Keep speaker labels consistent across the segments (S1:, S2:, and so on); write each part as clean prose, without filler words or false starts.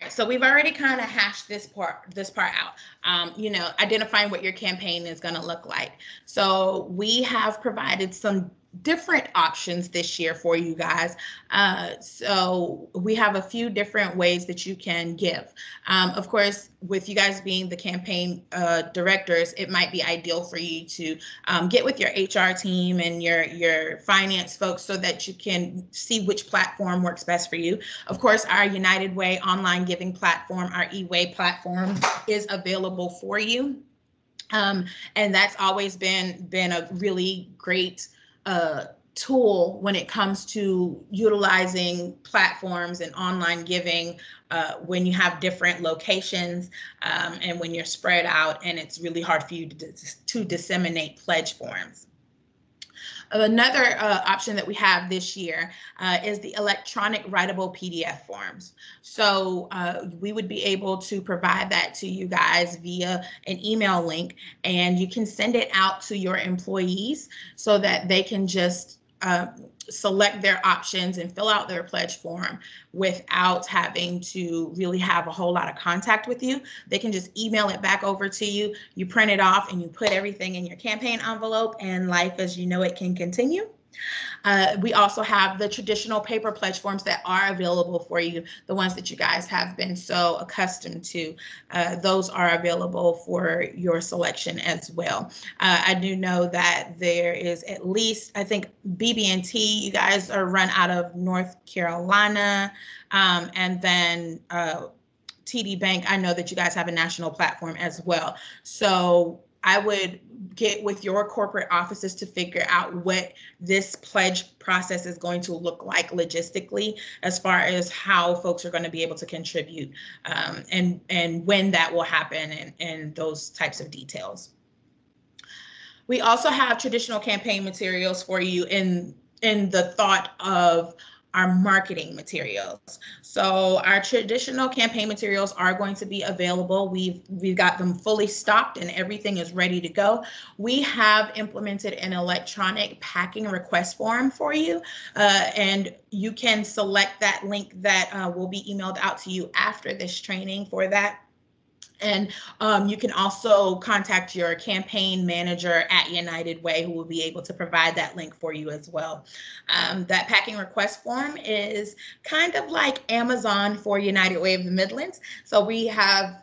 S1: So we've already kind of hashed this part out. Identifying what your campaign is going to look like. So we have provided some different options this year for you guys. So we have a few different ways that you can give. Of course, with you guys being the campaign directors, it might be ideal for you to get with your HR team and your finance folks so that you can see which platform works best for you. Of course, our United Way online giving platform, our eWay platform, is available for you. And that's always been a really great tool when it comes to utilizing platforms and online giving when you have different locations and when you're spread out and it's really hard for you to disseminate pledge forms. Another option that we have this year is the electronic writable PDF forms. So we would be able to provide that to you guys via an email link, and you can send it out to your employees so that they can just select their options and fill out their pledge form without having to really have a whole lot of contact with you. They can just email it back over to you. You print it off and you put everything in your campaign envelope, and life as you know it can continue. We also have the traditional paper pledge forms that are available for you, the ones that you guys have been so accustomed to. Those are available for your selection as well. I do know that there is at least, I think BB&T, you guys are run out of North Carolina, and then TD Bank, I know that you guys have a national platform as well. So I would get with your corporate offices to figure out what this pledge process is going to look like logistically, as far as how folks are going to be able to contribute and when that will happen and those types of details. We also have traditional campaign materials for you in the thought of our marketing materials. So our traditional campaign materials are going to be available. We've got them fully stocked and everything is ready to go. We have implemented an electronic packing request form for you, and you can select that link that will be emailed out to you after this training for that. And you can also contact your campaign manager at United Way, who will be able to provide that link for you as well. That packing request form is kind of like Amazon for United Way of the Midlands. So we have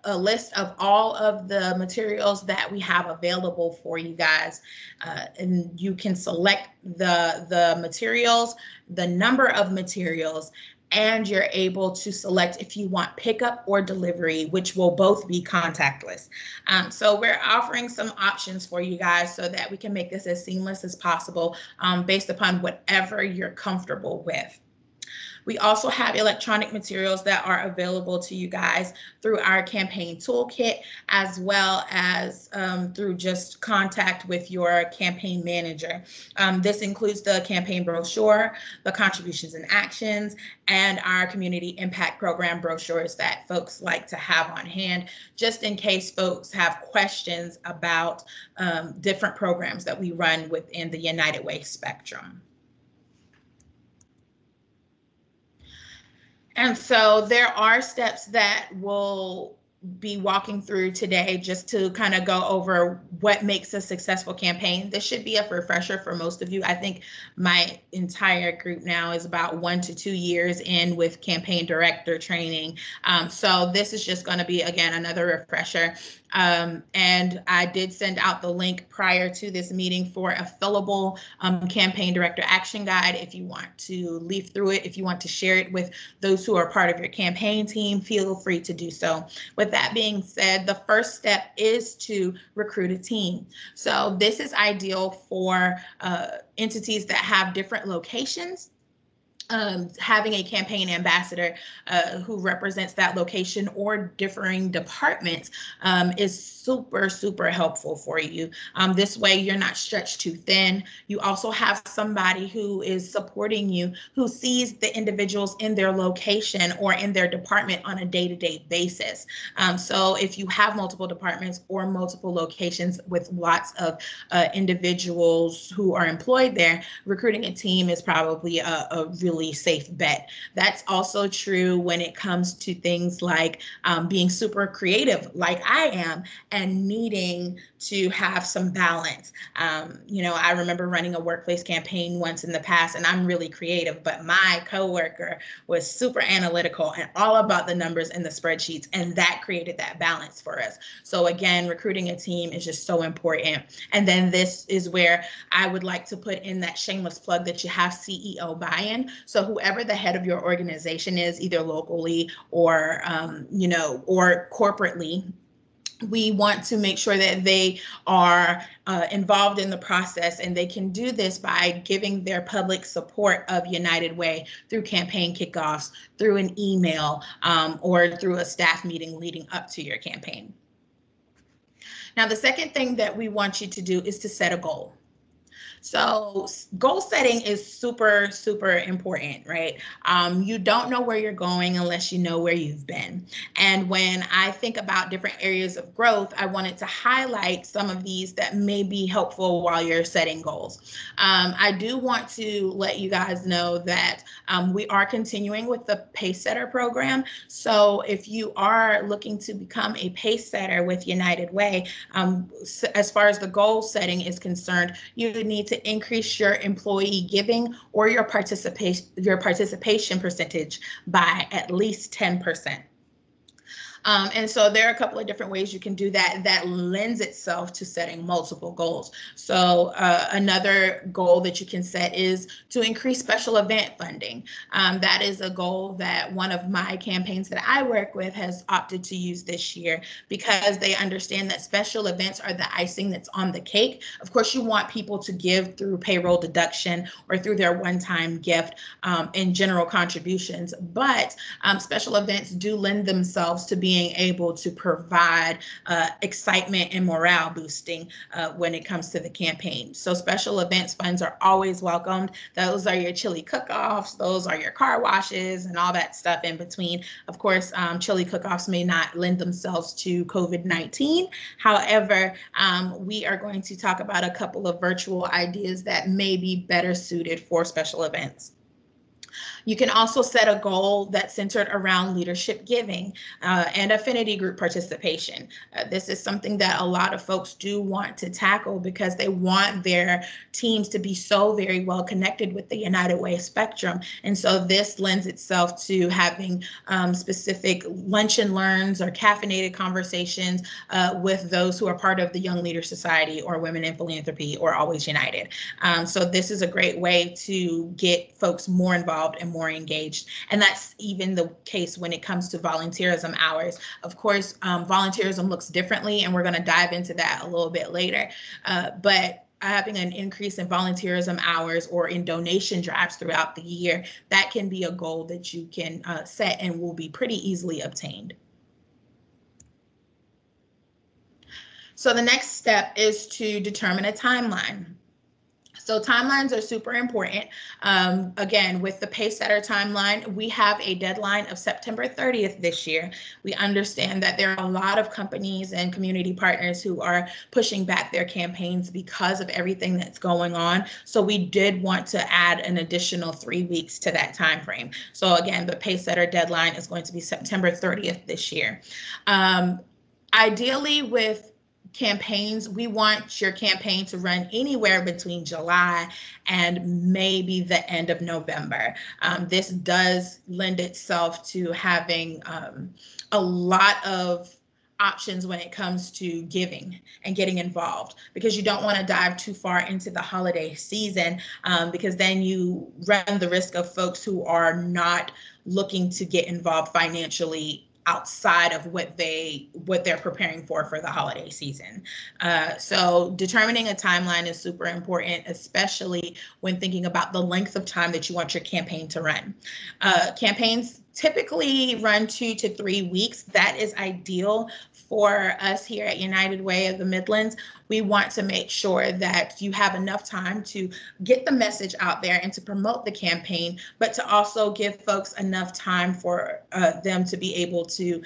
S1: a list of all of the materials that we have available for you guys. And you can select the materials, the number of materials, and you're able to select if you want pickup or delivery, which will both be contactless. So we're offering some options for you guys so that we can make this as seamless as possible based upon whatever you're comfortable with. We also have electronic materials that are available to you guys through our campaign toolkit, as well as through just contact with your campaign manager. This includes the campaign brochure, the contributions and actions, and our community impact program brochures that folks like to have on hand, just in case folks have questions about different programs that we run within the United Way spectrum. And so there are steps that we'll be walking through today just to kind of go over what makes a successful campaign. This should be a refresher for most of you. I think my entire group now is about 1 to 2 years in with campaign director training. So this is just going to be, again, another refresher. And I did send out the link prior to this meeting for a fillable campaign director action guide. If you want to leaf through it, if you want to share it with those who are part of your campaign team, feel free to do so. With that being said, the first step is to recruit a team. So this is ideal for entities that have different locations. Having a campaign ambassador who represents that location or differing departments is super, super helpful for you. This way you're not stretched too thin. You also have somebody who is supporting you, who sees the individuals in their location or in their department on a day-to-day basis. So if you have multiple departments or multiple locations with lots of individuals who are employed there, recruiting a team is probably a really financially safe bet. That's also true when it comes to things like being super creative, like I am, and needing to have some balance. I remember running a workplace campaign once in the past, and I'm really creative, but my coworker was super analytical and all about the numbers and the spreadsheets, and that created that balance for us. So again, recruiting a team is just so important. And then this is where I would like to put in that shameless plug that you have CEO buy-in. So whoever the head of your organization is, either locally or or corporately, we want to make sure that they are involved in the process, and they can do this by giving their public support of United Way through campaign kickoffs, through an email, or through a staff meeting leading up to your campaign. Now, the second thing that we want you to do is to set a goal. So goal setting is super, super important, right? You don't know where you're going unless you know where you've been. And when I think about different areas of growth, I wanted to highlight some of these that may be helpful while you're setting goals. I do want to let you guys know that we are continuing with the Pace Setter program. So if you are looking to become a pace setter with United Way, as far as the goal setting is concerned, you need to increase your employee giving or your participation percentage by at least 10%. And so there are a couple of different ways you can do that that lends itself to setting multiple goals. So another goal that you can set is to increase special event funding. That is a goal that one of my campaigns that I work with has opted to use this year, because they understand that special events are the icing that's on the cake. Of course, you want people to give through payroll deduction or through their one-time gift in general contributions, but special events do lend themselves to being able to provide excitement and morale boosting when it comes to the campaign. So special events funds are always welcomed. Those are your chili cook-offs, those are your car washes, and all that stuff in between. Of course, chili cook-offs may not lend themselves to COVID-19. However, we are going to talk about a couple of virtual ideas that may be better suited for special events. You can also set a goal that's centered around leadership giving and affinity group participation. This is something that a lot of folks do want to tackle because they want their teams to be so very well connected with the United Way spectrum. And so this lends itself to having specific lunch and learns or caffeinated conversations with those who are part of the Young Leaders Society or Women in Philanthropy or Always United. So this is a great way to get folks more involved and more engaged. And that's even the case when it comes to volunteerism hours. Of course, volunteerism looks differently, and we're going to dive into that a little bit later. But having an increase in volunteerism hours or in donation drives throughout the year, that can be a goal that you can set and will be pretty easily obtained. So the next step is to determine a timeline. So timelines are super important. Again, with the Pace Setter timeline, we have a deadline of September 30th this year. We understand that there are a lot of companies and community partners who are pushing back their campaigns because of everything that's going on. So we did want to add an additional 3 weeks to that time frame. So again, the Pace Setter deadline is going to be September 30th this year. Ideally, with campaigns, we want your campaign to run anywhere between July and maybe the end of November. This does lend itself to having a lot of options when it comes to giving and getting involved, because you don't want to dive too far into the holiday season, because then you run the risk of folks who are not looking to get involved financially outside of what they're preparing for the holiday season. So determining a timeline is super important, especially when thinking about the length of time that you want your campaign to run. Campaigns typically run 2 to 3 weeks. That is ideal for us here at United Way of the Midlands. We want to make sure that you have enough time to get the message out there and to promote the campaign, but to also give folks enough time for them to be able to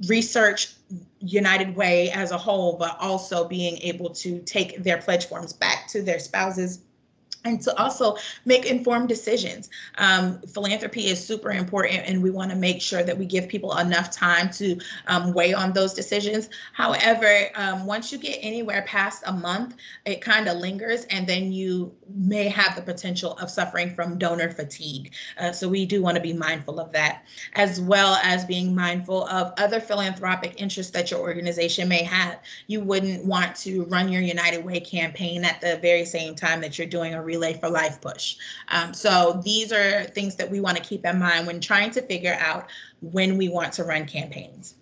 S1: research United Way as a whole, but also being able to take their pledge forms back to their spouses and to also make informed decisions. Philanthropy is super important, and we want to make sure that we give people enough time to weigh on those decisions. However, once you get anywhere past a month, it kind of lingers, and then you may have the potential of suffering from donor fatigue. So we do want to be mindful of that, as well as being mindful of other philanthropic interests that your organization may have. You wouldn't want to run your United Way campaign at the very same time that you're doing a Relay for Life push. So these are things that we want to keep in mind when trying to figure out when we want to run campaigns.